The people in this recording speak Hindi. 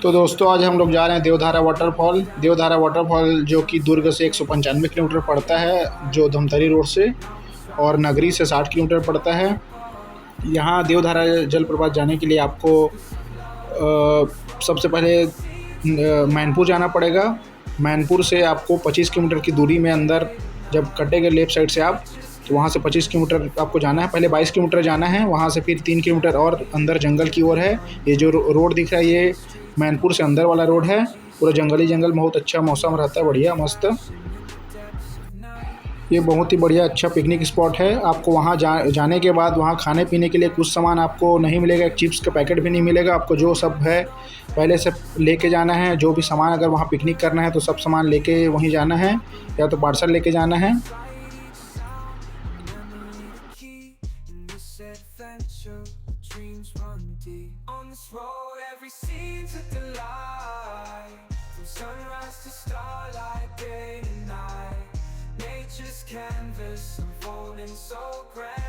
तो दोस्तों आज हम लोग जा रहे हैं देवधारा वाटरफॉल। देवधारा वाटरफॉल जो कि दुर्ग से 195 किलोमीटर पड़ता है, जो धमतरी रोड से, और नगरी से 60 किलोमीटर पड़ता है। यहाँ देवधारा जलप्रपात जाने के लिए आपको सबसे पहले मैनपुर जाना पड़ेगा। मैनपुर से आपको 25 किलोमीटर की दूरी में अंदर जब कटेंगे लेफ़्ट साइड से आप, तो वहाँ से 25 किलोमीटर आपको जाना है। पहले 22 किलोमीटर जाना है, वहाँ से फिर 3 किलोमीटर और अंदर जंगल की ओर है। ये जो रोड दिख रहा है ये मैनपुर से अंदर वाला रोड है। पूरा जंगल जंगल, बहुत अच्छा मौसम रहता है, बढ़िया मस्त। ये बहुत ही बढ़िया अच्छा पिकनिक स्पॉट है। आपको वहाँ जाने के बाद वहाँ खाने पीने के लिए कुछ सामान आपको नहीं मिलेगा, एक चिप्स का पैकेट भी नहीं मिलेगा आपको। जो सब है पहले से लेके जाना है। जो भी सामान अगर वहाँ पिकनिक करना है तो सब सामान लेके वहीं जाना है, या तो पार्सल लेके जाना है। Canvas unfolding so grand.